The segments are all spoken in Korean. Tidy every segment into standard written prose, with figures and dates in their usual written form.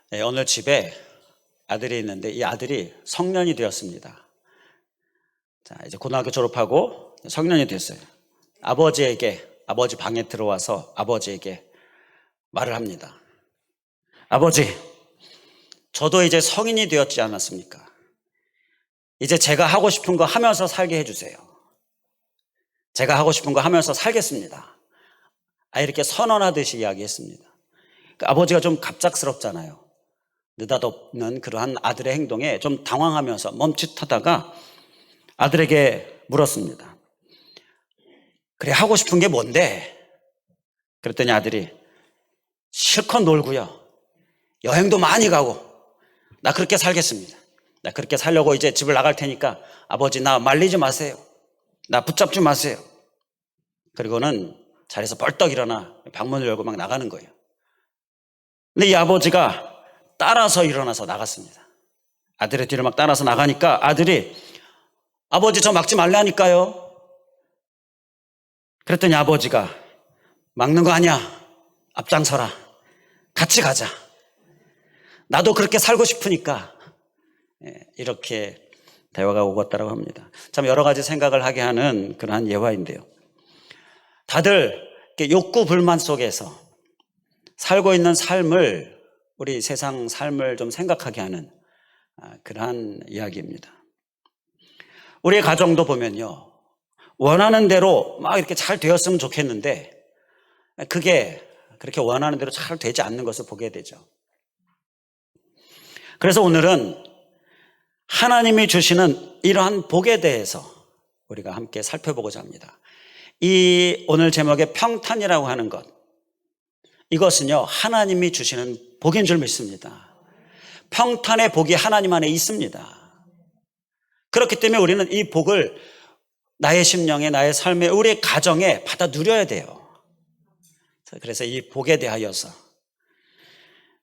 네, 오늘 집에 아들이 있는데 이 아들이 성년이 되었습니다. 자, 이제 고등학교 졸업하고 성년이 됐어요. 아버지 방에 들어와서 아버지에게 말을 합니다. 아버지, 저도 이제 성인이 되었지 않았습니까? 이제 제가 하고 싶은 거 하면서 살게 해주세요. 제가 하고 싶은 거 하면서 살겠습니다. 이렇게 선언하듯이 이야기했습니다. 아버지가 좀 갑작스럽잖아요. 느닷없는 그러한 아들의 행동에 좀 당황하면서 멈칫하다가 아들에게 물었습니다. 그래, 하고 싶은 게 뭔데? 그랬더니 아들이 실컷 놀고요, 여행도 많이 가고, 나 그렇게 살겠습니다. 나 그렇게 살려고 이제 집을 나갈 테니까 아버지 나 말리지 마세요. 나 붙잡지 마세요. 그리고는 자리에서 벌떡 일어나 방문을 열고 막 나가는 거예요. 근데 이 아버지가 따라서 일어나서 나갔습니다. 아들의 뒤를 막 따라서 나가니까 아들이 아버지 저 막지 말라니까요. 그랬더니 아버지가 막는 거 아니야. 앞장서라. 같이 가자. 나도 그렇게 살고 싶으니까. 이렇게 대화가 오갔다고 합니다. 참 여러 가지 생각을 하게 하는 그러한 예화인데요. 다들 욕구 불만 속에서 살고 있는 삶을, 우리 세상 삶을 좀 생각하게 하는 그러한 이야기입니다. 우리의 가정도 보면요, 원하는 대로 막 이렇게 잘 되었으면 좋겠는데 그게 그렇게 원하는 대로 잘 되지 않는 것을 보게 되죠. 그래서 오늘은 하나님이 주시는 이러한 복에 대해서 우리가 함께 살펴보고자 합니다. 이 오늘 제목의 평탄이라고 하는 것, 이것은요 하나님이 주시는 복인 줄 믿습니다. 평탄의 복이 하나님 안에 있습니다. 그렇기 때문에 우리는 이 복을 나의 심령에, 나의 삶에, 우리의 가정에 받아 누려야 돼요. 그래서 이 복에 대하여서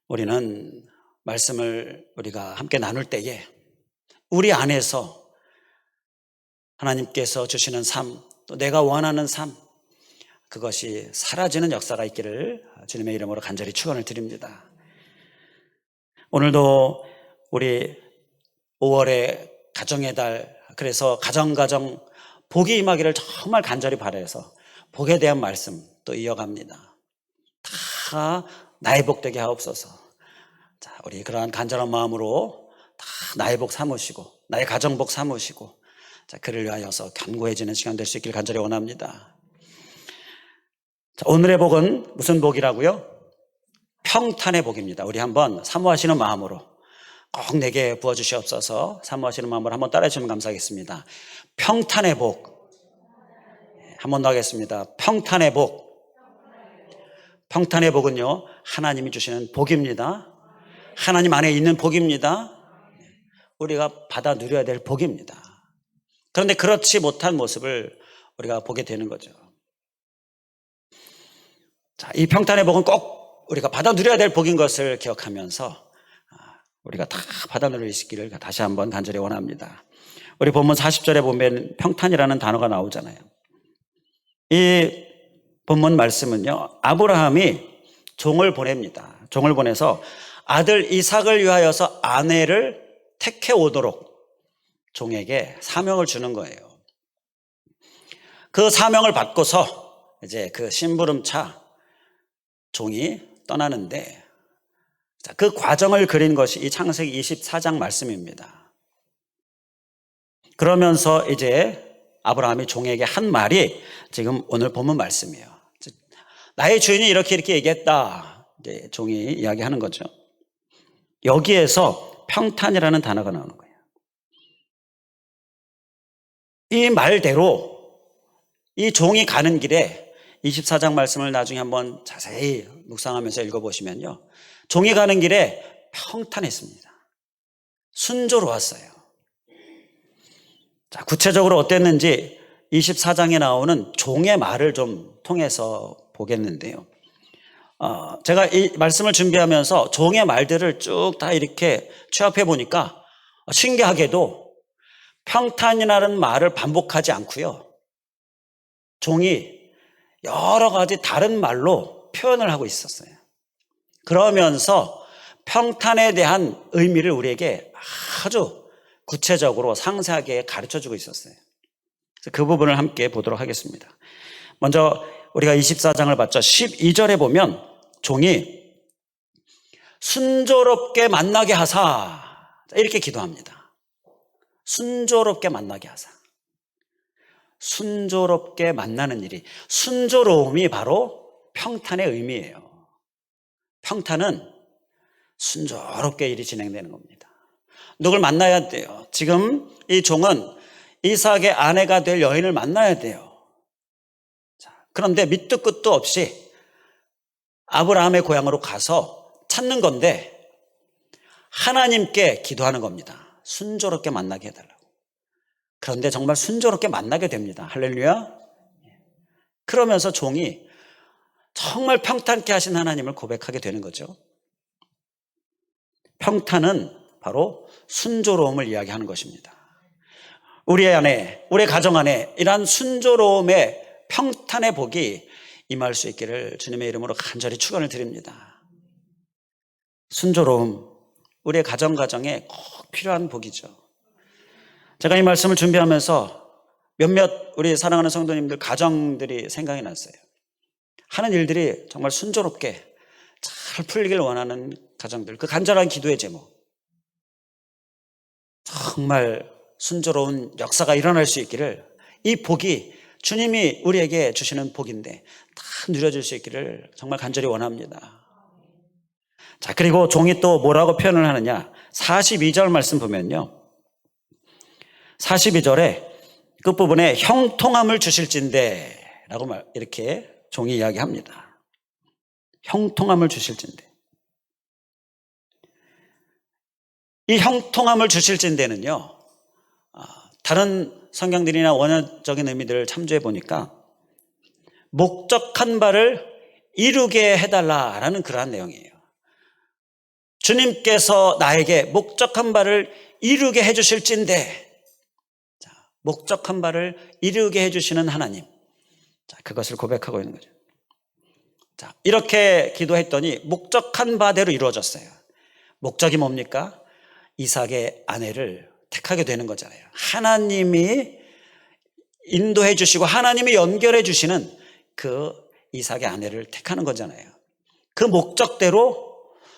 우리는 말씀을 우리가 함께 나눌 때에 우리 안에서 하나님께서 주시는 삶, 또 내가 원하는 삶, 그것이 사라지는 역사가 있기를 주님의 이름으로 간절히 축원을 드립니다. 오늘도 우리 5월의 가정의 달, 그래서 가정 복이 임하기를 정말 간절히 바라서 복에 대한 말씀 또 이어갑니다. 다 나의 복 되게 하옵소서. 자, 우리 그러한 간절한 마음으로 다 나의 복 삼으시고 나의 가정 복 삼으시고, 자, 그를 위하여서 견고해지는 시간 될 수 있기를 간절히 원합니다. 자, 오늘의 복은 무슨 복이라고요? 평탄의 복입니다. 우리 한번 사모하시는 마음으로 꼭 내게 부어주시옵소서. 사모하시는 마음으로 한번 따라해 주시면 감사하겠습니다. 평탄의 복. 한 번 더 하겠습니다. 평탄의 복. 평탄의 복은요 하나님이 주시는 복입니다. 하나님 안에 있는 복입니다. 우리가 받아 누려야 될 복입니다. 그런데 그렇지 못한 모습을 우리가 보게 되는 거죠. 자, 이 평탄의 복은 꼭 우리가 받아 누려야 될 복인 것을 기억하면서 우리가 다 받아 누릴 수 있기를 다시 한번 간절히 원합니다. 우리 본문 40절에 보면 평탄이라는 단어가 나오잖아요. 이 본문 말씀은요 아브라함이 종을 보냅니다. 종을 보내서 아들 이삭을 위하여서 아내를 택해 오도록 종에게 사명을 주는 거예요. 그 사명을 받고서 이제 그 심부름차 종이 떠나는데, 그 과정을 그린 것이 이 창세기 24장 말씀입니다. 그러면서 이제 아브라함이 종에게 한 말이 지금 오늘 본문 말씀이에요. 나의 주인이 이렇게 얘기했다. 이제 종이 이야기하는 거죠. 여기에서 평탄이라는 단어가 나오는 거예요. 이 말대로 이 종이 가는 길에 24장 말씀을 나중에 한번 자세히 묵상하면서 읽어보시면요, 종이 가는 길에 평탄했습니다. 순조로웠어요. 자, 구체적으로 어땠는지 24장에 나오는 종의 말을 좀 통해서 보겠는데요. 제가 이 말씀을 준비하면서 종의 말들을 쭉 다 이렇게 취합해 보니까 신기하게도 평탄이라는 말을 반복하지 않고요, 종이 여러 가지 다른 말로 표현을 하고 있었어요. 그러면서 평탄에 대한 의미를 우리에게 아주 구체적으로 상세하게 가르쳐주고 있었어요. 그래서 그 부분을 함께 보도록 하겠습니다. 먼저 우리가 24장을 봤죠. 12절에 보면 종이 순조롭게 만나게 하사, 이렇게 기도합니다. 순조롭게 만나게 하사. 순조롭게 만나는 일이, 순조로움이 바로 평탄의 의미예요. 평탄은 순조롭게 일이 진행되는 겁니다. 누굴 만나야 돼요. 지금 이 종은 이삭의 아내가 될 여인을 만나야 돼요. 그런데 밑도 끝도 없이 아브라함의 고향으로 가서 찾는 건데 하나님께 기도하는 겁니다. 순조롭게 만나게 해달라고. 그런데 정말 순조롭게 만나게 됩니다. 할렐루야. 그러면서 종이 정말 평탄케 하신 하나님을 고백하게 되는 거죠. 평탄은 바로 순조로움을 이야기하는 것입니다. 우리 안에, 우리 가정 안에 이러한 순조로움의 평탄의 복이 임할 수 있기를 주님의 이름으로 간절히 축원을 드립니다. 순조로움, 우리의 가정에 꼭 필요한 복이죠. 제가 이 말씀을 준비하면서 몇몇 우리 사랑하는 성도님들 가정들이 생각이 났어요. 하는 일들이 정말 순조롭게 잘 풀리길 원하는 가정들, 그 간절한 기도의 제목, 정말 순조로운 역사가 일어날 수 있기를, 이 복이 주님이 우리에게 주시는 복인데 다 누려질 수 있기를 정말 간절히 원합니다. 자, 그리고 종이 또 뭐라고 표현을 하느냐, 42절 말씀 보면요, 42절에 끝부분에 형통함을 주실진대 라고 이렇게 종이 이야기합니다. 형통함을 주실진대. 이 형통함을 주실진대는요, 다른 성경들이나 원어적인 의미들을 참조해 보니까 목적한 바를 이루게 해달라라는 그러한 내용이에요. 주님께서 나에게 목적한 바를 이루게 해주실진대. 자, 목적한 바를 이루게 해주시는 하나님. 자, 그것을 고백하고 있는 거죠. 자, 이렇게 기도했더니 목적한 바대로 이루어졌어요. 목적이 뭡니까? 이삭의 아내를 택하게 되는 거잖아요. 하나님이 인도해 주시고 하나님이 연결해 주시는 그 이삭의 아내를 택하는 거잖아요. 그 목적대로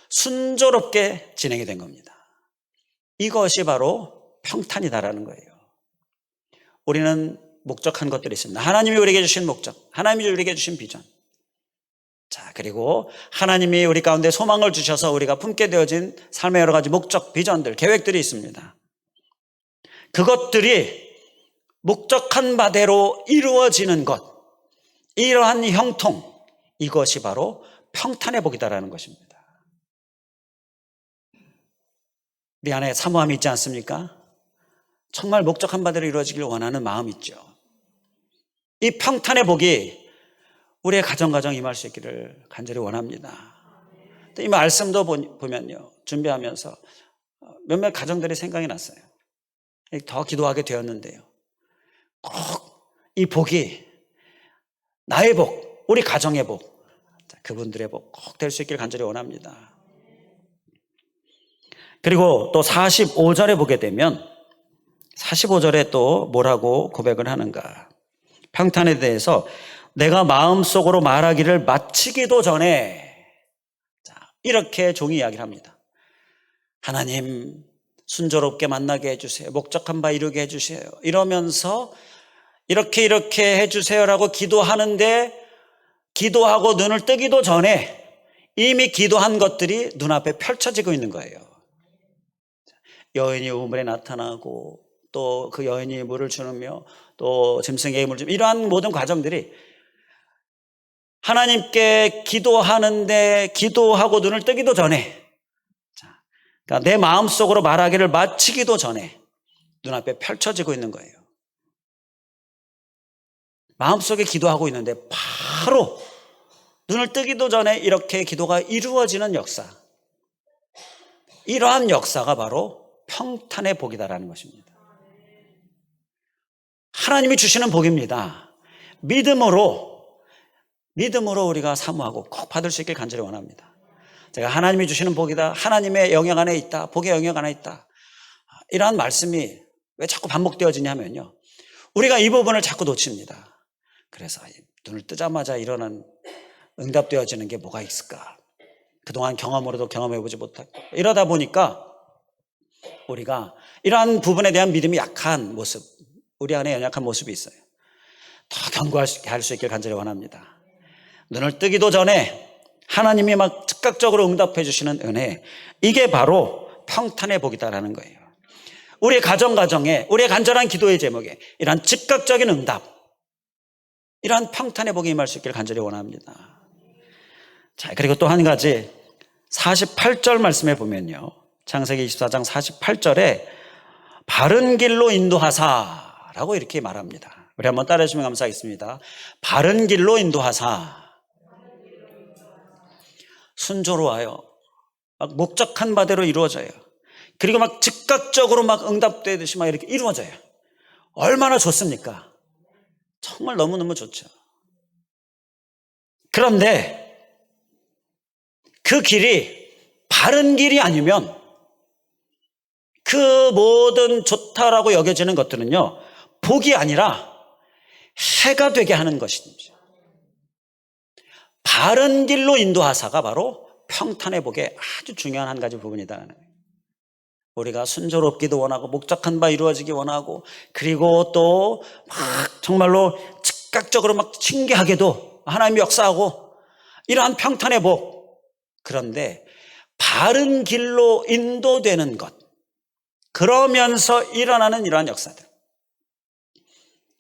순조롭게 진행이 된 겁니다. 이것이 바로 평탄이다라는 거예요. 우리는 목적한 것들이 있습니다. 하나님이 우리에게 주신 목적, 하나님이 우리에게 주신 비전. 자, 그리고 하나님이 우리 가운데 소망을 주셔서 우리가 품게 되어진 삶의 여러 가지 목적, 비전들, 계획들이 있습니다. 그것들이 목적한 바대로 이루어지는 것, 이러한 형통, 이것이 바로 평탄의 복이다라는 것입니다. 우리 안에 사모함이 있지 않습니까? 정말 목적한 바대로 이루어지길 원하는 마음이 있죠. 이 평탄의 복이 우리의 가정 임할 수 있기를 간절히 원합니다. 이 말씀도 보면요, 준비하면서 몇몇 가정들이 생각이 났어요. 더 기도하게 되었는데요, 꼭 이 복이 나의 복, 우리 가정의 복, 그분들의 복 꼭 될 수 있기를 간절히 원합니다. 그리고 또 45절에 보게 되면 45절에 또 뭐라고 고백을 하는가, 평탄에 대해서 내가 마음속으로 말하기를 마치기도 전에, 자, 이렇게 종이 이야기를 합니다. 하나님, 순조롭게 만나게 해주세요. 목적한 바 이루게 해주세요. 이러면서 이렇게 해주세요라고 기도하는데, 기도하고 눈을 뜨기도 전에 이미 기도한 것들이 눈앞에 펼쳐지고 있는 거예요. 여인이 우물에 나타나고, 또 그 여인이 물을 주며, 또 짐승에게 물을 주며, 이러한 모든 과정들이 하나님께 기도하는데, 기도하고 눈을 뜨기도 전에, 그러니까 내 마음속으로 말하기를 마치기도 전에 눈앞에 펼쳐지고 있는 거예요. 마음속에 기도하고 있는데 바로 눈을 뜨기도 전에 이렇게 기도가 이루어지는 역사, 이러한 역사가 바로 평탄의 복이다라는 것입니다. 하나님이 주시는 복입니다. 믿음으로 우리가 사모하고 꼭 받을 수 있길 간절히 원합니다. 제가 하나님이 주시는 복이다, 하나님의 영역 안에 있다, 복의 영역 안에 있다, 이러한 말씀이 왜 자꾸 반복되어지냐면요, 우리가 이 부분을 자꾸 놓칩니다. 그래서 눈을 뜨자마자 일어난 응답되어지는 게 뭐가 있을까? 그동안 경험으로도 경험해보지 못하고 이러다 보니까 우리가 이러한 부분에 대한 믿음이 약한 모습, 우리 안에 연약한 모습이 있어요. 더 견고하게 할 수 있길 간절히 원합니다. 눈을 뜨기도 전에 하나님이 막 즉각적으로 응답해 주시는 은혜, 이게 바로 평탄의 복이다라는 거예요. 우리의 가정에, 우리의 간절한 기도의 제목에 이러한 즉각적인 응답, 이러한 평탄의 복이 임할 수 있길 간절히 원합니다. 자, 그리고 또 한 가지 48절 말씀에 보면요, 창세기 24장 48절에 바른 길로 인도하사라고 이렇게 말합니다. 우리 한번 따라해 주시면 감사하겠습니다. 바른 길로 인도하사. 순조로워요. 막 목적한 바대로 이루어져요. 그리고 막 즉각적으로 막 응답되듯이 막 이렇게 이루어져요. 얼마나 좋습니까? 정말 너무너무 좋죠. 그런데 그 길이 바른 길이 아니면 그 모든 좋다라고 여겨지는 것들은요, 복이 아니라 해가 되게 하는 것입니다. 바른 길로 인도하사가 바로 평탄의 복의 아주 중요한 한 가지 부분이다. 우리가 순조롭기도 원하고 목적한 바 이루어지기 원하고, 그리고 또 막 정말로 즉각적으로 막 신기하게도 하나님이 역사하고 이러한 평탄의 복. 그런데 바른 길로 인도되는 것, 그러면서 일어나는 이러한 역사들,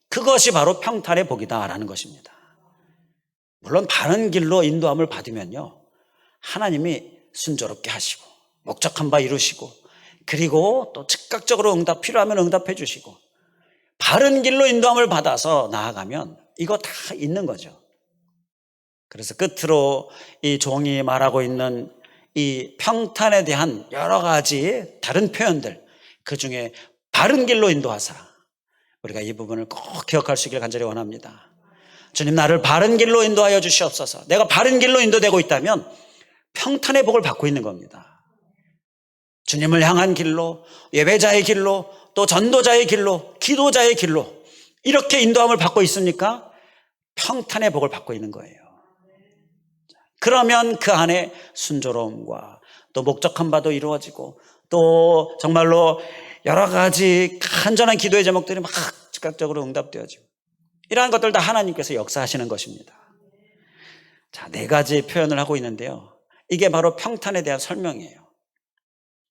그것이 바로 평탄의 복이다라는 것입니다. 물론 바른 길로 인도함을 받으면요, 하나님이 순조롭게 하시고 목적한 바 이루시고, 그리고 또 즉각적으로 필요하면 응답해 주시고, 바른 길로 인도함을 받아서 나아가면 이거 다 있는 거죠. 그래서 끝으로 이 종이 말하고 있는 이 평탄에 대한 여러 가지 다른 표현들, 그 중에 바른 길로 인도하사, 우리가 이 부분을 꼭 기억할 수 있기를 간절히 원합니다. 주님, 나를 바른 길로 인도하여 주시옵소서. 내가 바른 길로 인도되고 있다면 평탄의 복을 받고 있는 겁니다. 주님을 향한 길로, 예배자의 길로, 또 전도자의 길로, 기도자의 길로 이렇게 인도함을 받고 있습니까? 평탄의 복을 받고 있는 거예요. 그러면 그 안에 순조로움과 또 목적한 바도 이루어지고, 또 정말로 여러 가지 간절한 기도의 제목들이 막 즉각적으로 응답되어지고, 이러한 것들 다 하나님께서 역사하시는 것입니다. 자, 4가지 표현을 하고 있는데요, 이게 바로 평탄에 대한 설명이에요.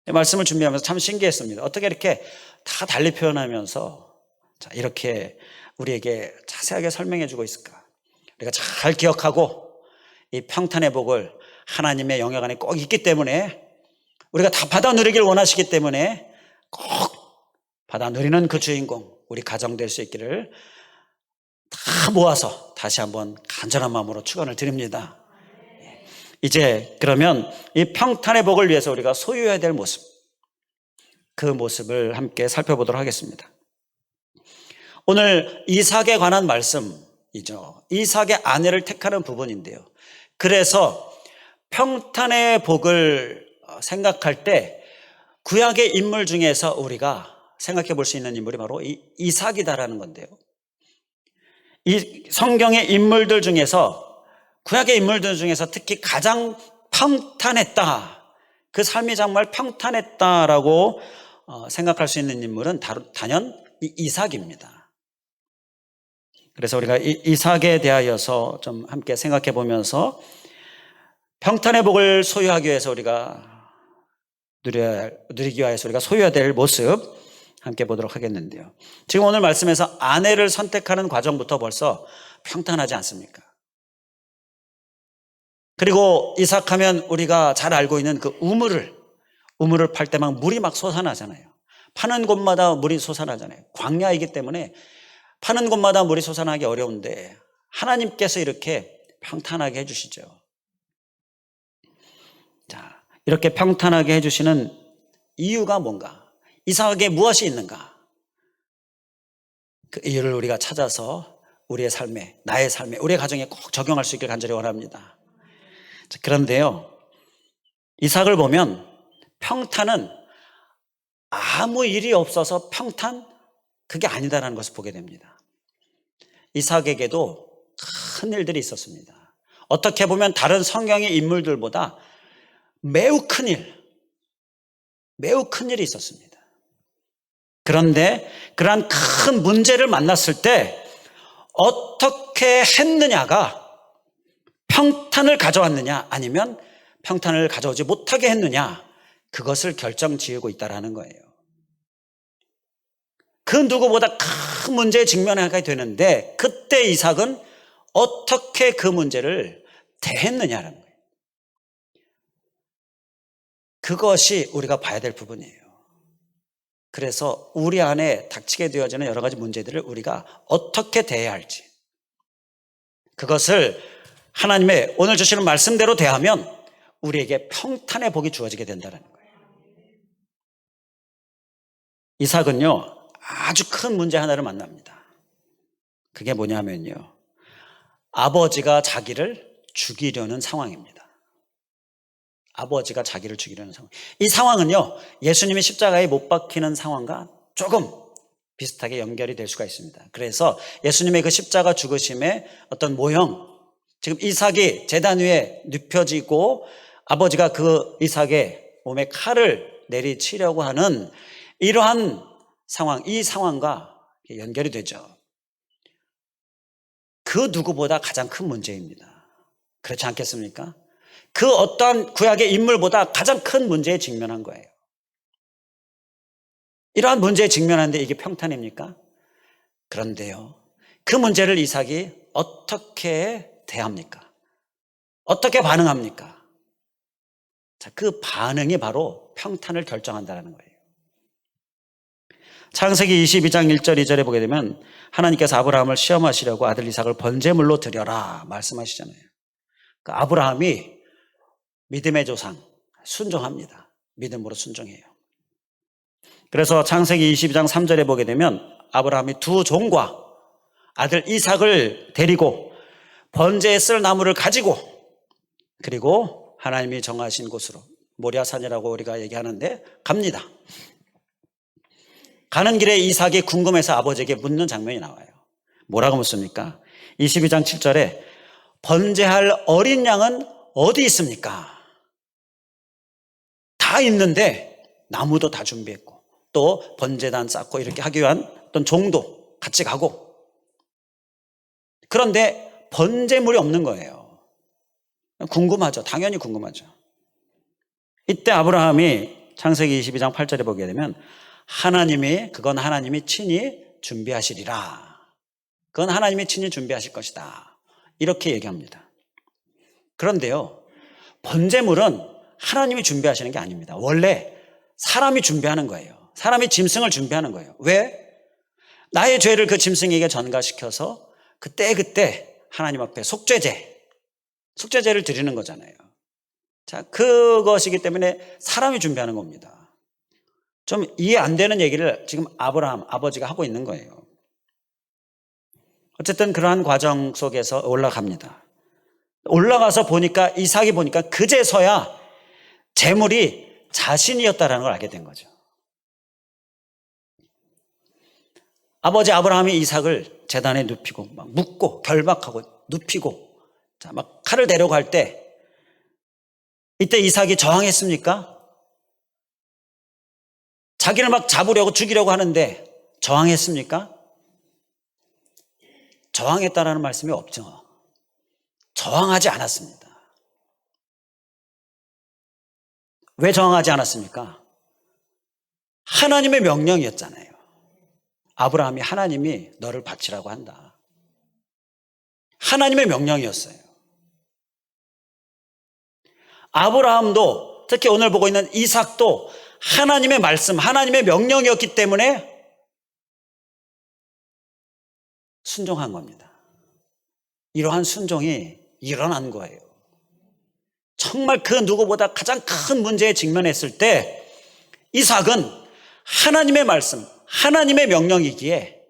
말씀을 준비하면서 참 신기했습니다. 어떻게 이렇게 다 달리 표현하면서 자, 이렇게 우리에게 자세하게 설명해 주고 있을까? 우리가 잘 기억하고 이 평탄의 복을 하나님의 영역 안에 꼭 있기 때문에, 우리가 다 받아 누리길 원하시기 때문에 꼭 받아 누리는 그 주인공, 우리 가정 될 수 있기를 다 모아서 다시 한번 간절한 마음으로 축원을 드립니다. 이제 그러면 이 평탄의 복을 위해서 우리가 소유해야 될 모습, 그 모습을 함께 살펴보도록 하겠습니다. 오늘 이삭에 관한 말씀이죠. 이삭의 아내를 택하는 부분인데요, 그래서 평탄의 복을 생각할 때 구약의 인물 중에서 우리가 생각해 볼 수 있는 인물이 바로 이삭이다라는 건데요, 이 성경의 인물들 중에서, 구약의 인물들 중에서 특히 가장 평탄했다, 그 삶이 정말 평탄했다라고 생각할 수 있는 인물은 단연 이삭입니다. 그래서 우리가 이삭에 대하여서 좀 함께 생각해 보면서 평탄의 복을 소유하기 위해서 우리가 누리기 위해서 우리가 소유해야 될 모습 함께 보도록 하겠는데요, 지금 오늘 말씀에서 아내를 선택하는 과정부터 벌써 평탄하지 않습니까? 그리고 이삭하면 우리가 잘 알고 있는 그 우물을 팔 때 막 물이 막 솟아나잖아요. 파는 곳마다 물이 솟아나잖아요. 광야이기 때문에 파는 곳마다 물이 솟아나기 어려운데 하나님께서 이렇게 평탄하게 해주시죠. 자, 이렇게 평탄하게 해주시는 이유가 뭔가? 이삭에게 무엇이 있는가? 그 이유를 우리가 찾아서 우리의 삶에, 나의 삶에, 우리의 가정에 꼭 적용할 수 있길 간절히 원합니다. 자, 그런데요, 이삭을 보면 평탄은 아무 일이 없어서 평탄? 그게 아니다라는 것을 보게 됩니다. 이삭에게도 큰 일들이 있었습니다. 어떻게 보면 다른 성경의 인물들보다 매우 큰 일이 있었습니다. 그런데 그러한 큰 문제를 만났을 때 어떻게 했느냐가 평탄을 가져왔느냐 아니면 평탄을 가져오지 못하게 했느냐, 그것을 결정지으고 있다는 거예요. 그 누구보다 큰 문제에 직면하게 되는데 그때 이삭은 어떻게 그 문제를 대했느냐는 거예요. 그것이 우리가 봐야 될 부분이에요. 그래서 우리 안에 닥치게 되어지는 여러 가지 문제들을 우리가 어떻게 대해야 할지, 그것을 하나님의 오늘 주시는 말씀대로 대하면 우리에게 평탄의 복이 주어지게 된다는 거예요. 이삭은요, 아주 큰 문제 하나를 만납니다. 그게 뭐냐면요, 아버지가 자기를 죽이려는 상황입니다. 아버지가 자기를 죽이려는 상황. 이 상황은요, 예수님이 십자가에 못 박히는 상황과 조금 비슷하게 연결이 될 수가 있습니다. 그래서 예수님의 그 십자가 죽으심의 어떤 모형, 지금 이삭이 제단 위에 눕혀지고 아버지가 그 이삭의 몸에 칼을 내리치려고 하는 이러한 상황, 이 상황과 연결이 되죠. 그 누구보다 가장 큰 문제입니다. 그렇지 않겠습니까? 그 어떠한 구약의 인물보다 가장 큰 문제에 직면한 거예요. 이러한 문제에 직면하는데 이게 평탄입니까? 그런데요, 그 문제를 이삭이 어떻게 대합니까? 어떻게 반응합니까? 자, 그 반응이 바로 평탄을 결정한다는 거예요. 창세기 22장 1절 2절에 보게 되면 하나님께서 아브라함을 시험하시려고 아들 이삭을 번제물로 드려라 말씀하시잖아요. 그러니까 아브라함이 믿음의 조상, 순종합니다. 믿음으로 순종해요. 그래서 창세기 22장 3절에 보게 되면 아브라함이 두 종과 아들 이삭을 데리고 번제에 쓸 나무를 가지고, 그리고 하나님이 정하신 곳으로, 모리아산이라고 우리가 얘기하는데 갑니다. 가는 길에 이삭이 궁금해서 아버지에게 묻는 장면이 나와요. 뭐라고 묻습니까? 22장 7절에 번제할 어린 양은 어디 있습니까? 다 있는데 나무도 다 준비했고 또 번제단 쌓고 이렇게 하기 위한 어떤 종도 같이 가고, 그런데 번제물이 없는 거예요. 궁금하죠. 당연히 궁금하죠. 이때 아브라함이 창세기 22장 8절에 보게 되면 그건 하나님이 친히 준비하시리라. 그건 하나님이 친히 준비하실 것이다. 이렇게 얘기합니다. 그런데요, 번제물은 하나님이 준비하시는 게 아닙니다. 원래 사람이 준비하는 거예요. 사람이 짐승을 준비하는 거예요. 왜? 나의 죄를 그 짐승에게 전가시켜서 그때 하나님 앞에 속죄제를 드리는 거잖아요. 자, 그것이기 때문에 사람이 준비하는 겁니다. 좀 이해 안 되는 얘기를 지금 아브라함 아버지가 하고 있는 거예요. 어쨌든 그러한 과정 속에서 올라갑니다. 올라가서 보니까 이삭이 보니까 그제서야 제물이 자신이었다는 걸 알게 된 거죠. 아버지 아브라함이 이삭을 제단에 눕히고 막 묻고 결박하고 눕히고, 자, 막 칼을 내려고 할 때 이때 이삭이 저항했습니까? 자기를 막 잡으려고 죽이려고 하는데 저항했습니까? 저항했다라는 말씀이 없죠. 저항하지 않았습니다. 왜 저항하지 않았습니까? 하나님의 명령이었잖아요. 아브라함이 하나님이 너를 바치라고 한다. 하나님의 명령이었어요. 아브라함도, 특히 오늘 보고 있는 이삭도 하나님의 말씀, 하나님의 명령이었기 때문에 순종한 겁니다. 이러한 순종이 일어난 거예요. 정말 그 누구보다 가장 큰 문제에 직면했을 때 이삭은 하나님의 말씀, 하나님의 명령이기에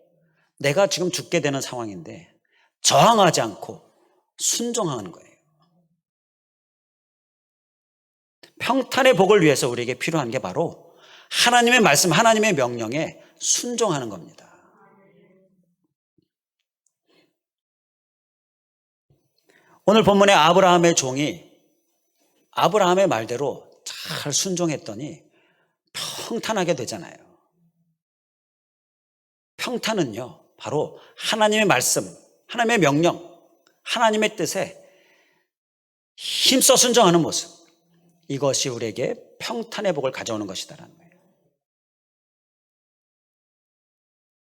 내가 지금 죽게 되는 상황인데 저항하지 않고 순종하는 거예요. 평탄의 복을 위해서 우리에게 필요한 게 바로 하나님의 말씀, 하나님의 명령에 순종하는 겁니다. 오늘 본문의 아브라함의 종이 아브라함의 말대로 잘 순종했더니 평탄하게 되잖아요. 평탄은요, 바로 하나님의 말씀, 하나님의 명령, 하나님의 뜻에 힘써 순종하는 모습, 이것이 우리에게 평탄의 복을 가져오는 것이다라는 거예요.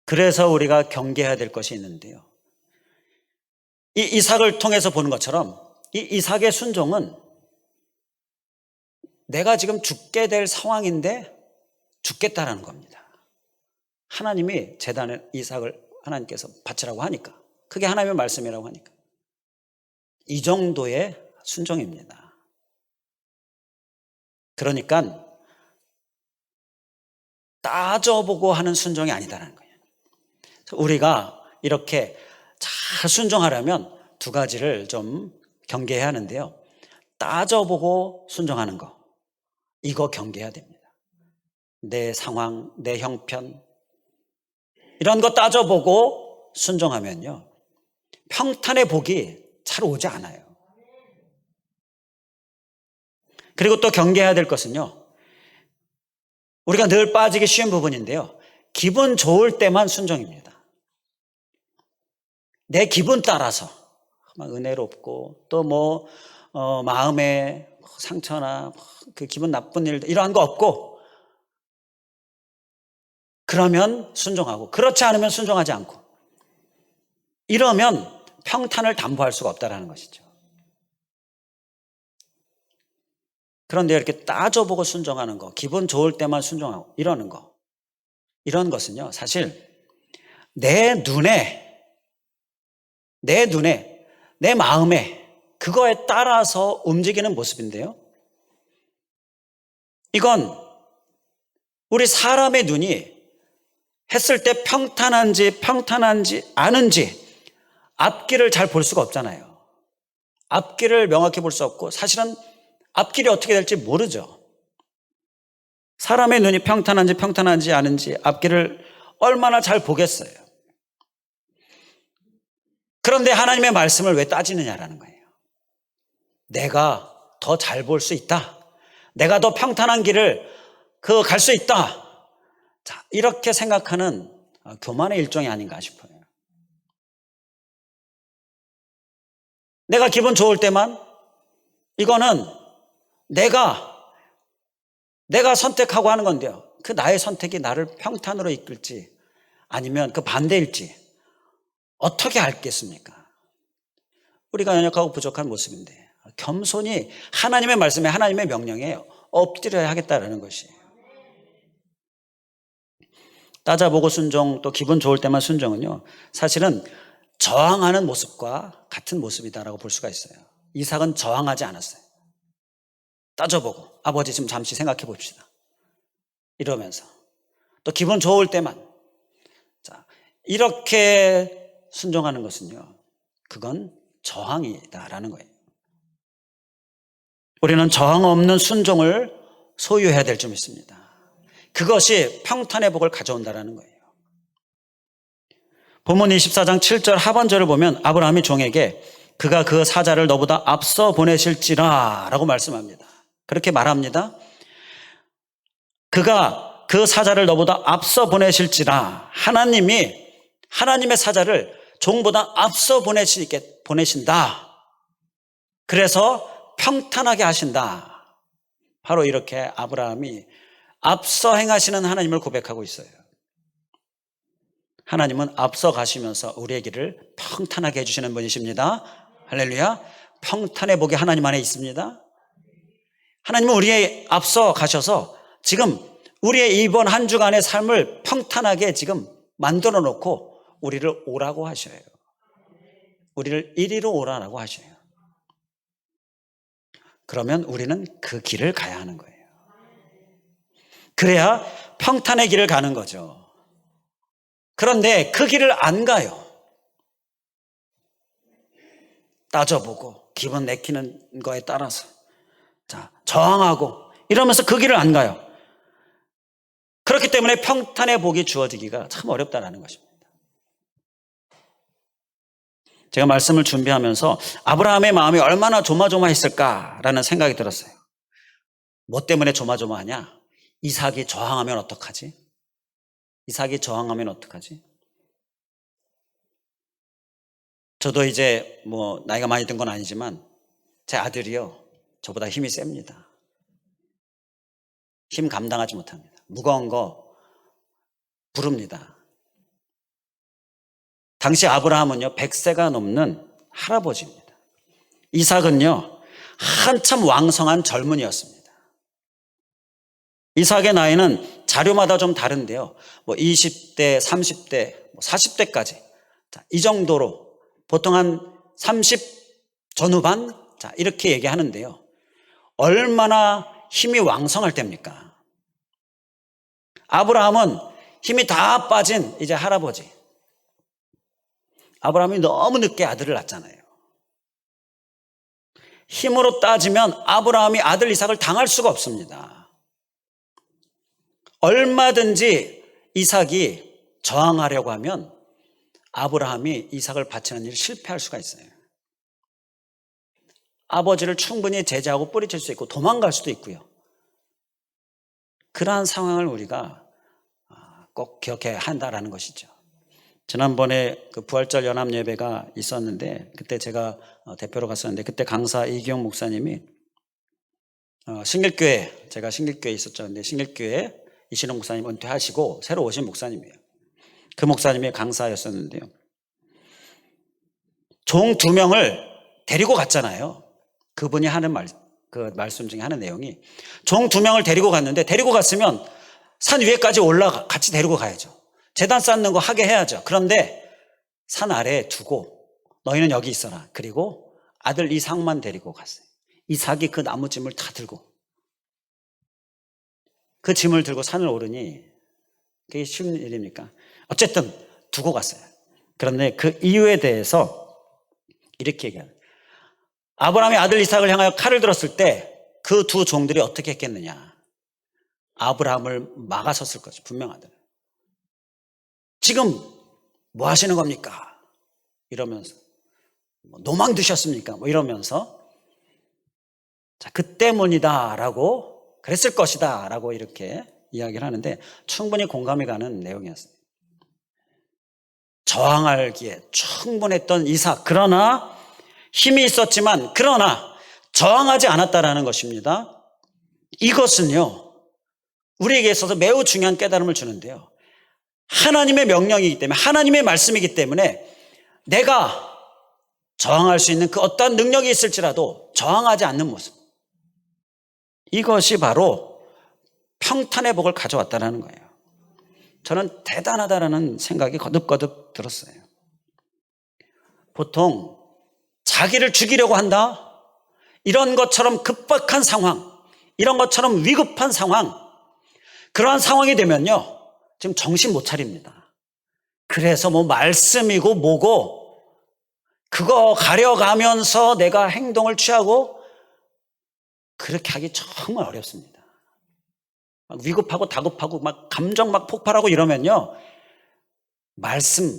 그래서 우리가 경계해야 될 것이 있는데요, 이 이삭을 통해서 보는 것처럼 이 이삭의 순종은 내가 지금 죽게 될 상황인데 죽겠다라는 겁니다. 하나님이 제단에 이삭을 하나님께서 바치라고 하니까, 그게 하나님의 말씀이라고 하니까 이 정도의 순종입니다. 그러니까 따져보고 하는 순종이 아니다라는 거예요. 우리가 이렇게 잘 순종하려면 두 가지를 좀 경계해야 하는데요, 따져보고 순종하는 거, 이거 경계해야 됩니다. 내 상황, 내 형편, 이런 거 따져보고 순종하면요, 평탄의 복이 잘 오지 않아요. 그리고 또 경계해야 될 것은요, 우리가 늘 빠지기 쉬운 부분인데요, 기분 좋을 때만 순종입니다. 내 기분 따라서 막 은혜롭고 또 마음에 상처나 그 기분 나쁜 일 이러한 거 없고, 그러면 순종하고, 그렇지 않으면 순종하지 않고, 이러면 평탄을 담보할 수가 없다는 것이죠. 그런데 이렇게 따져보고 순종하는 거, 기분 좋을 때만 순종하고 이러는 거, 이런 것은요, 사실 내 눈에, 내 마음에, 그거에 따라서 움직이는 모습인데요, 이건 우리 사람의 눈이 했을 때 평탄한지 않은지 앞길을 잘 볼 수가 없잖아요. 앞길을 명확히 볼 수 없고, 사실은 앞길이 어떻게 될지 모르죠. 사람의 눈이 평탄한지 않은지 앞길을 얼마나 잘 보겠어요. 그런데 하나님의 말씀을 왜 따지느냐라는 거예요. 내가 더 잘 볼 수 있다, 내가 더 평탄한 길을 갈 수 있다, 자, 이렇게 생각하는 교만의 일종이 아닌가 싶어요. 내가 기분 좋을 때만, 이거는 내가 선택하고 하는 건데요, 그 나의 선택이 나를 평탄으로 이끌지 아니면 그 반대일지 어떻게 알겠습니까? 우리가 연약하고 부족한 모습인데 겸손히 하나님의 말씀에, 하나님의 명령에 엎드려야 하겠다라는 것이에요. 따져보고 순종, 또 기분 좋을 때만 순종은요, 사실은 저항하는 모습과 같은 모습이다라고 볼 수가 있어요. 이삭은 저항하지 않았어요. 따져보고, 아버지 지금 잠시 생각해 봅시다, 이러면서 또 기분 좋을 때만, 자, 이렇게 순종하는 것은요, 그건 저항이다라는 거예요. 우리는 저항 없는 순종을 소유해야 될 줄 믿습니다. 그것이 평탄의 복을 가져온다라는 거예요. 본문 24장 7절 하반절을 보면 아브라함이 종에게 그가 그 사자를 너보다 앞서 보내실지라 라고 말씀합니다. 그렇게 말합니다. 그가 그 사자를 너보다 앞서 보내실지라, 하나님의 사자를 종보다 앞서 보내신다. 그래서 평탄하게 하신다. 바로 이렇게 아브라함이 앞서 행하시는 하나님을 고백하고 있어요. 하나님은 앞서 가시면서 우리의 길을 평탄하게 해주시는 분이십니다. 할렐루야. 평탄의 복이 하나님 안에 있습니다. 하나님은 우리의 앞서 가셔서 지금 우리의 이번 한 주간의 삶을 평탄하게 지금 만들어 놓고 우리를 오라고 하셔요. 우리를 이리로 오라고 하셔요. 그러면 우리는 그 길을 가야 하는 거예요. 그래야 평탄의 길을 가는 거죠. 그런데 그 길을 안 가요. 따져보고 기분 내키는 거에 따라서 자, 저항하고 이러면서 그 길을 안 가요. 그렇기 때문에 평탄의 복이 주어지기가 참 어렵다는 것입니다. 제가 말씀을 준비하면서 아브라함의 마음이 얼마나 조마조마했을까라는 생각이 들었어요. 뭐 때문에 조마조마하냐? 이삭이 저항하면 어떡하지? 이삭이 저항하면 어떡하지? 저도 이제 뭐 나이가 많이 든 건 아니지만 제 아들이요, 저보다 힘이 셉니다. 힘 감당하지 못합니다. 무거운 거 부릅니다. 당시 아브라함은요 100세가 넘는 할아버지입니다. 이삭은요 한참 왕성한 젊은이였습니다. 이삭의 나이는 자료마다 좀 다른데요, 뭐 20대, 30대, 40대까지 이 정도로 보통 한 30 전후반 이렇게 얘기하는데요, 얼마나 힘이 왕성할 때입니까? 아브라함은 힘이 다 빠진 이제 할아버지. 아브라함이 너무 늦게 아들을 낳잖아요. 힘으로 따지면 아브라함이 아들 이삭을 당할 수가 없습니다. 얼마든지 이삭이 저항하려고 하면 아브라함이 이삭을 바치는 일이 실패할 수가 있어요. 아버지를 충분히 제재하고 뿌리칠 수 있고 도망갈 수도 있고요. 그러한 상황을 우리가 꼭 기억해야 한다는 것이죠. 지난번에 그 부활절 연합 예배가 있었는데 그때 제가 대표로 갔었는데 그때 강사 이기용 목사님이 신길교회, 제가 신길교회에 있었죠. 근데 신길교회 이신홍 목사님 은퇴하시고 새로 오신 목사님이에요. 그 목사님이 강사였었는데요, 종 2명을 데리고 갔잖아요. 그분이 하는 그 말씀 중에 하는 내용이, 종 2명을 데리고 갔는데, 데리고 갔으면 산 위에까지 같이 데리고 가야죠. 제단 쌓는 거 하게 해야죠. 그런데 산 아래에 두고 너희는 여기 있어라. 그리고 아들 이삭만 데리고 갔어요. 이삭이 그 나무짐을 다 들고, 그 짐을 들고 산을 오르니 그게 쉬운 일입니까? 어쨌든 두고 갔어요. 그런데 그 이유에 대해서 이렇게 얘기해요. 아브라함이 아들 이삭을 향하여 칼을 들었을 때 그 두 종들이 어떻게 했겠느냐? 아브라함을 막아섰을 거죠. 분명하더라고요. 지금 뭐 하시는 겁니까? 이러면서, 노망 드셨습니까? 뭐 이러면서, 자, 그 때문이다 라고, 그랬을 것이다 라고 이렇게 이야기를 하는데 충분히 공감이 가는 내용이었습니다. 저항하기에 충분했던 이삭, 그러나 힘이 있었지만 그러나 저항하지 않았다라는 것입니다. 이것은요 우리에게 있어서 매우 중요한 깨달음을 주는데요, 하나님의 명령이기 때문에, 하나님의 말씀이기 때문에 내가 저항할 수 있는 그 어떠한 능력이 있을지라도 저항하지 않는 모습, 이것이 바로 평탄의 복을 가져왔다는 거예요. 저는 대단하다라는 생각이 거듭거듭 들었어요. 보통 자기를 죽이려고 한다, 이런 것처럼 급박한 상황, 이런 것처럼 위급한 상황, 그러한 상황이 되면요 지금 정신 못 차립니다. 그래서 뭐 말씀이고 뭐고 그거 가려가면서 내가 행동을 취하고 그렇게 하기 정말 어렵습니다. 막 위급하고 다급하고 막 감정 막 폭발하고 이러면요 말씀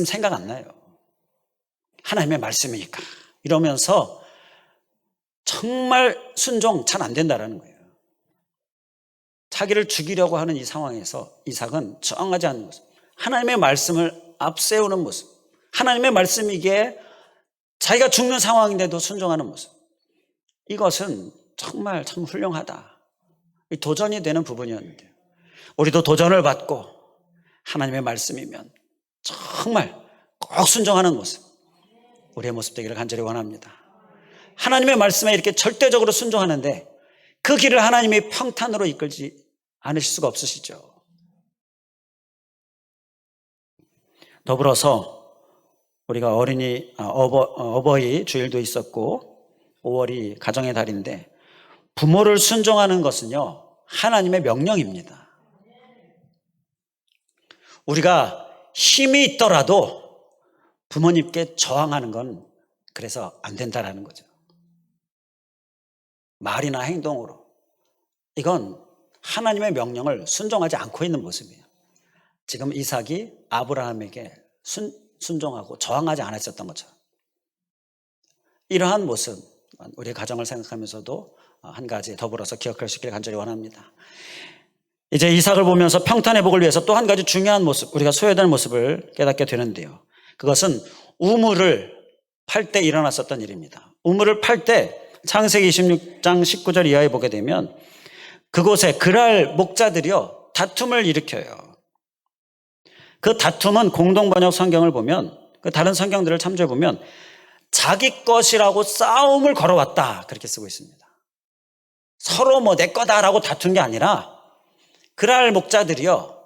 생각 안 나요. 하나님의 말씀이니까 이러면서 정말 순종 잘 안 된다라는 거예요. 자기를 죽이려고 하는 이 상황에서 이삭은 저항하지 않는 모습, 하나님의 말씀을 앞세우는 모습, 하나님의 말씀이기에 자기가 죽는 상황인데도 순종하는 모습, 이것은 정말 참 훌륭하다, 도전이 되는 부분이었는데요, 우리도 도전을 받고 하나님의 말씀이면 정말 꼭 순종하는 모습, 우리의 모습 되기를 간절히 원합니다. 하나님의 말씀에 이렇게 절대적으로 순종하는데 그 길을 하나님이 평탄으로 이끌지 않으실 수가 없으시죠. 더불어서 우리가 어버이 주일도 있었고 5월이 가정의 달인데, 부모를 순종하는 것은요 하나님의 명령입니다. 우리가 힘이 있더라도 부모님께 저항하는 건 그래서 안 된다라는 거죠. 말이나 행동으로. 이건 하나님의 명령을 순종하지 않고 있는 모습이에요. 지금 이삭이 아브라함에게 순종하고 저항하지 않았었던 것처럼. 이러한 모습, 우리 가정을 생각하면서도 한 가지 더불어서 기억할 수 있기를 간절히 원합니다. 이제 이삭을 보면서 평탄의 복을 위해서 또 한 가지 중요한 모습, 우리가 소유될 모습을 깨닫게 되는데요. 그것은 우물을 팔 때 일어났었던 일입니다. 우물을 팔 때 창세기 26장 19절 이하에 보게 되면 그곳에 그랄 목자들이요 다툼을 일으켜요. 그 다툼은 공동번역 성경을 보면, 그 다른 성경들을 참조해 보면 자기 것이라고 싸움을 걸어왔다 그렇게 쓰고 있습니다. 서로 뭐 내 거다라고 다툰 게 아니라 그랄 목자들이요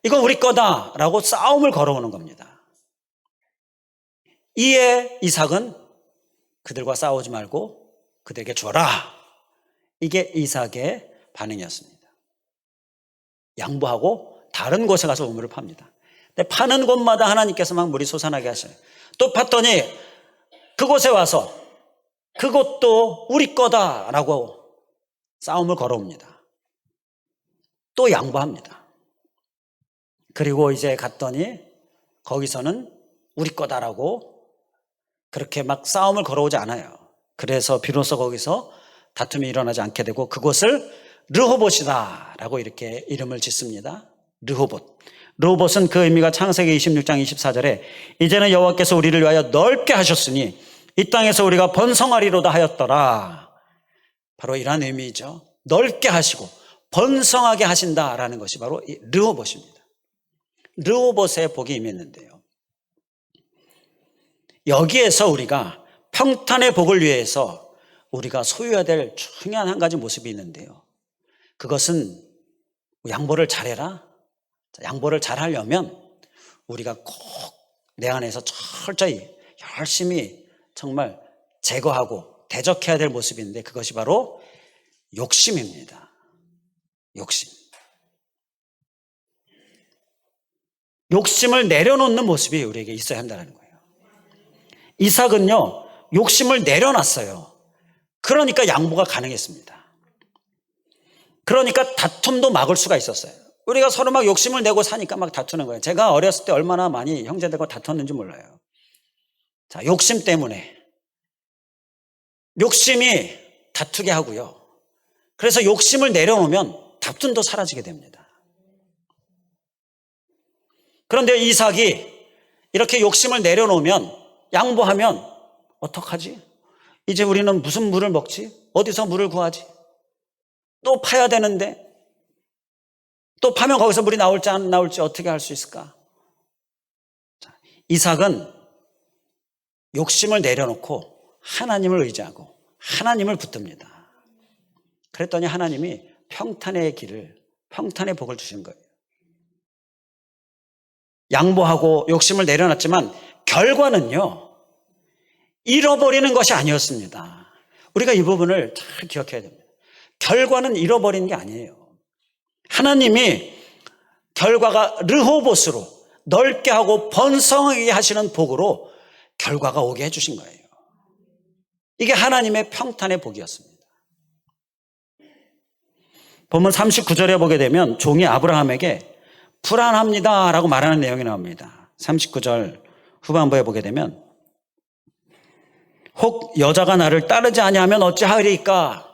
이건 우리 거다라고 싸움을 걸어오는 겁니다. 이에 이삭은 그들과 싸우지 말고 그들에게 줘라. 이게 이삭의 반응이었습니다. 양보하고 다른 곳에 가서 우물을 팝니다. 근데 파는 곳마다 하나님께서 막 물이 솟아나게 하셔요. 또 팠더니 그곳에 와서 그것도 우리 거다라고 싸움을 걸어옵니다. 또 양보합니다. 그리고 이제 갔더니 거기서는 우리 거다라고 그렇게 막 싸움을 걸어오지 않아요. 그래서 비로소 거기서 다툼이 일어나지 않게 되고 그곳을 르호봇이다 라고 이렇게 이름을 짓습니다. 르호봇. 르호봇은 그 의미가 창세기 26장 24절에 이제는 여호와께서 우리를 위하여 넓게 하셨으니 이 땅에서 우리가 번성하리로다 하였더라. 바로 이런 의미죠. 넓게 하시고 번성하게 하신다라는 것이 바로 이 르호봇입니다. 르호봇의 복이 임했는데요. 여기에서 우리가 평탄의 복을 위해서 우리가 소유해야 될 중요한 한 가지 모습이 있는데요. 그것은 양보를 잘해라. 양보를 잘하려면 우리가 꼭 내 안에서 철저히 열심히 정말 제거하고 대적해야 될 모습인데 그것이 바로 욕심입니다. 욕심. 욕심을 내려놓는 모습이 우리에게 있어야 한다는 거예요. 이삭은요, 욕심을 내려놨어요. 그러니까 양보가 가능했습니다. 그러니까 다툼도 막을 수가 있었어요. 우리가 서로 막 욕심을 내고 사니까 막 다투는 거예요. 제가 어렸을 때 얼마나 많이 형제들과 다퉜는지 몰라요. 자, 욕심 때문에. 욕심이 다투게 하고요. 그래서 욕심을 내려놓으면 다툼도 사라지게 됩니다. 그런데 이삭이 이렇게 욕심을 내려놓으면 양보하면 어떡하지? 이제 우리는 무슨 물을 먹지? 어디서 물을 구하지? 또 파야 되는데 또 파면 거기서 물이 나올지 안 나올지 어떻게 할 수 있을까? 자, 이삭은 욕심을 내려놓고 하나님을 의지하고 하나님을 붙듭니다. 그랬더니 하나님이 평탄의 길을, 평탄의 복을 주신 거예요. 양보하고 욕심을 내려놨지만 결과는요, 잃어버리는 것이 아니었습니다. 우리가 이 부분을 잘 기억해야 됩니다. 결과는 잃어버리는 게 아니에요. 하나님이 결과가 르호봇으로 넓게 하고 번성하게 하시는 복으로 결과가 오게 해주신 거예요. 이게 하나님의 평탄의 복이었습니다. 본문 39절에 보게 되면 종이 아브라함에게 불안합니다 라고 말하는 내용이 나옵니다. 39절 후반부에 보게 되면 혹 여자가 나를 따르지 아니하면 어찌하리까?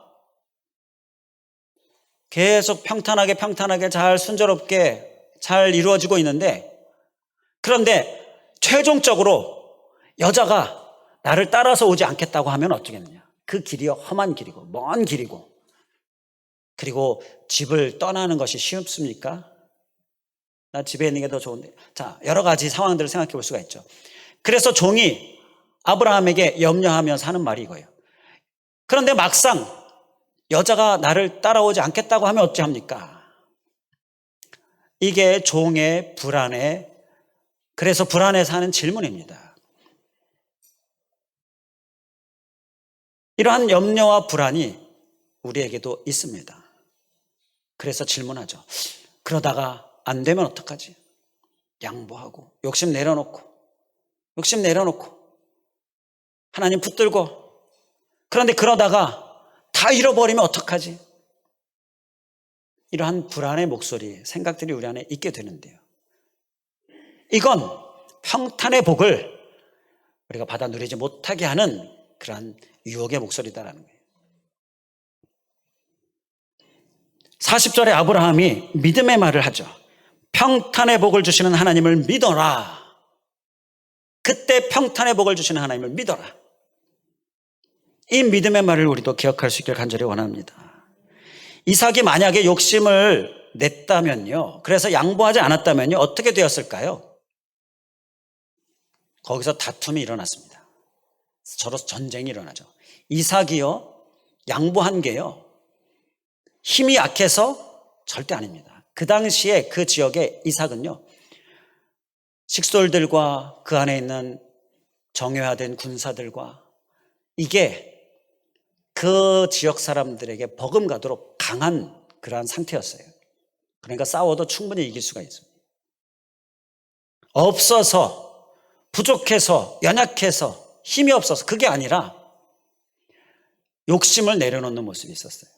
계속 평탄하게 잘 순조롭게 잘 이루어지고 있는데 그런데 최종적으로 여자가 나를 따라서 오지 않겠다고 하면 어쩌겠느냐? 그 길이 험한 길이고 먼 길이고 그리고 집을 떠나는 것이 쉽습니까? 나 집에 있는 게 더 좋은데. 자, 여러 가지 상황들을 생각해 볼 수가 있죠. 그래서 종이 아브라함에게 염려하면서 하는 말이 이거예요. 그런데 막상 여자가 나를 따라오지 않겠다고 하면 어찌합니까? 이게 종의 불안에, 그래서 불안해서 하는 질문입니다. 이러한 염려와 불안이 우리에게도 있습니다. 그래서 질문하죠. 그러다가 안 되면 어떡하지? 양보하고 욕심 내려놓고 하나님 붙들고 그런데 그러다가 다 잃어버리면 어떡하지? 이러한 불안의 목소리, 생각들이 우리 안에 있게 되는데요. 이건 평탄의 복을 우리가 받아 누리지 못하게 하는 그러한 유혹의 목소리다라는 거예요. 40절에 아브라함이 믿음의 말을 하죠. 평탄의 복을 주시는 하나님을 믿어라. 그때 평탄의 복을 주시는 하나님을 믿어라. 이 믿음의 말을 우리도 기억할 수 있길 간절히 원합니다. 이삭이 만약에 욕심을 냈다면요, 그래서 양보하지 않았다면요, 어떻게 되었을까요? 거기서 다툼이 일어났습니다. 서로 전쟁이 일어나죠. 이삭이요, 양보한 게요, 힘이 약해서 절대 아닙니다. 그 당시에 그 지역의 이삭은요, 식솔들과 그 안에 있는 정예화된 군사들과 이게 그 지역 사람들에게 버금가도록 강한 그러한 상태였어요. 그러니까 싸워도 충분히 이길 수가 있습니다. 없어서, 부족해서, 연약해서, 힘이 없어서, 그게 아니라 욕심을 내려놓는 모습이 있었어요.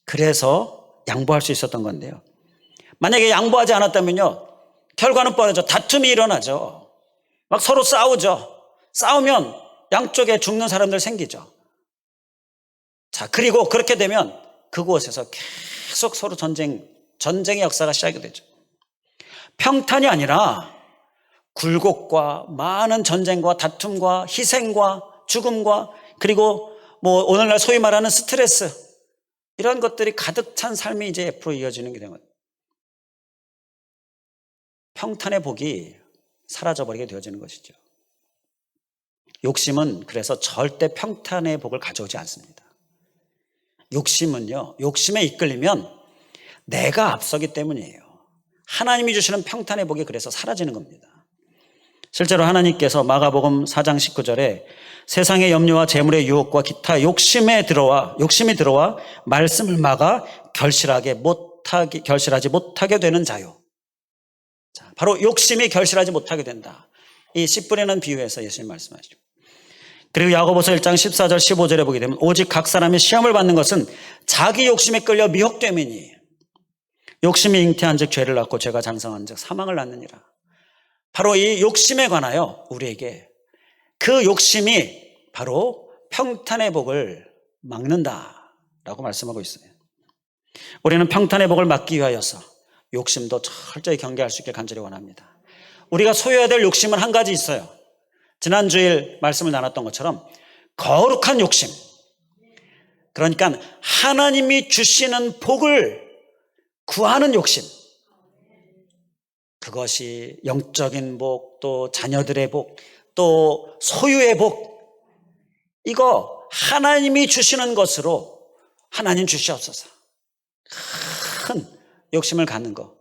그래서 양보할 수 있었던 건데요. 만약에 양보하지 않았다면요, 결과는 뻔하죠. 다툼이 일어나죠. 막 서로 싸우죠. 싸우면 양쪽에 죽는 사람들 생기죠. 자, 그리고 그렇게 되면 그곳에서 계속 서로 전쟁의 역사가 시작이 되죠. 평탄이 아니라 굴곡과 많은 전쟁과 다툼과 희생과 죽음과 그리고 오늘날 소위 말하는 스트레스, 이런 것들이 가득 찬 삶이 이제 앞으로 이어지는 게 된 거예요. 평탄의 복이 사라져버리게 되어지는 것이죠. 욕심은 그래서 절대 평탄의 복을 가져오지 않습니다. 욕심은요, 욕심에 이끌리면 내가 앞서기 때문이에요. 하나님이 주시는 평탄의 복이 그래서 사라지는 겁니다. 실제로 하나님께서 마가복음 4장 19절에 세상의 염려와 재물의 유혹과 기타 욕심이 들어와 말씀을 막아 결실하지 못하게 되는 자요. 자, 바로 욕심이 결실하지 못하게 된다. 이 씨 뿌리는 비유에서 예수님 말씀하시죠. 그리고 야고보서 1장 14절 15절에 보게 되면 오직 각 사람이 시험을 받는 것은 자기 욕심에 끌려 미혹됨이니 욕심이 잉태한 즉 죄를 낳고 죄가 장성한 즉 사망을 낳느니라. 바로 이 욕심에 관하여 우리에게 그 욕심이 바로 평탄의 복을 막는다라고 말씀하고 있어요. 우리는 평탄의 복을 막기 위하여서 욕심도 철저히 경계할 수 있길 간절히 원합니다. 우리가 소유해야 될 욕심은 한 가지 있어요. 지난 주일 말씀을 나눴던 것처럼 거룩한 욕심, 그러니까 하나님이 주시는 복을 구하는 욕심, 그것이 영적인 복, 또 자녀들의 복, 또 소유의 복, 이거 하나님이 주시는 것으로 하나님 주시옵소서. 큰 욕심을 갖는 거,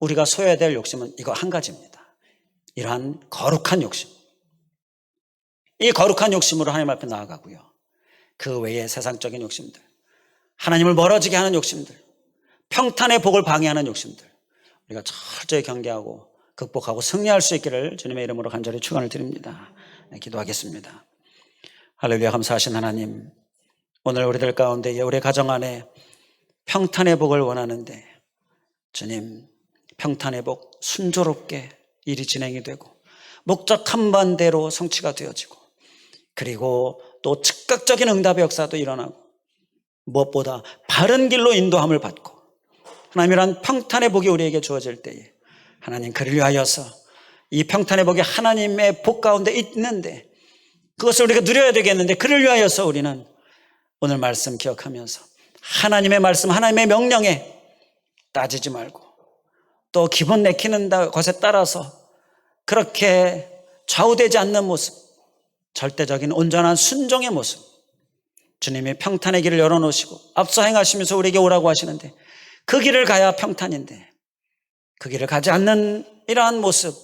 우리가 소유해야 될 욕심은 이거 한 가지입니다. 이러한 거룩한 욕심, 이 거룩한 욕심으로 하나님 앞에 나아가고요, 그 외에 세상적인 욕심들, 하나님을 멀어지게 하는 욕심들, 평탄의 복을 방해하는 욕심들, 우리가 철저히 경계하고 극복하고 승리할 수 있기를 주님의 이름으로 간절히 축원을 드립니다. 네, 기도하겠습니다. 할렐루야. 감사하신 하나님, 오늘 우리들 가운데 우리 가정 안에 평탄의 복을 원하는데 주님, 평탄의 복 순조롭게 일이 진행이 되고 목적한 반대로 성취가 되어지고 그리고 또 즉각적인 응답의 역사도 일어나고 무엇보다 바른 길로 인도함을 받고 하나님이란 평탄의 복이 우리에게 주어질 때에 하나님, 그를 위하여서 이 평탄의 복이 하나님의 복 가운데 있는데 그것을 우리가 누려야 되겠는데, 그를 위하여서 우리는 오늘 말씀 기억하면서 하나님의 말씀, 하나님의 명령에 따지지 말고 또 기분 내키는 것에 따라서 그렇게 좌우되지 않는 모습, 절대적인 온전한 순종의 모습, 주님이 평탄의 길을 열어놓으시고 앞서 행하시면서 우리에게 오라고 하시는데 그 길을 가야 평탄인데 그 길을 가지 않는 이러한 모습,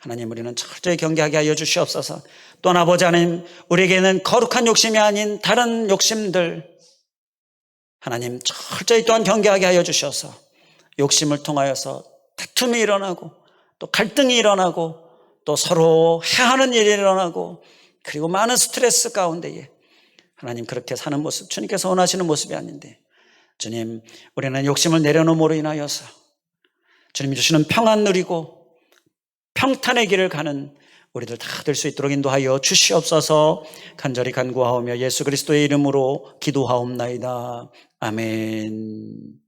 하나님, 우리는 철저히 경계하게 하여 주시옵소서. 또한 아버지 하나님, 우리에게는 거룩한 욕심이 아닌 다른 욕심들, 하나님 철저히 또한 경계하게 하여 주셔서 욕심을 통하여서 다툼이 일어나고 또 갈등이 일어나고 또 서로 해하는 일이 일어나고 그리고 많은 스트레스 가운데에 하나님, 그렇게 사는 모습 주님께서 원하시는 모습이 아닌데, 주님, 우리는 욕심을 내려놓음으로 인하여서 주님이 주시는 평안 누리고 평탄의 길을 가는 우리들 다 될 수 있도록 인도하여 주시옵소서. 간절히 간구하오며 예수 그리스도의 이름으로 기도하옵나이다. 아멘.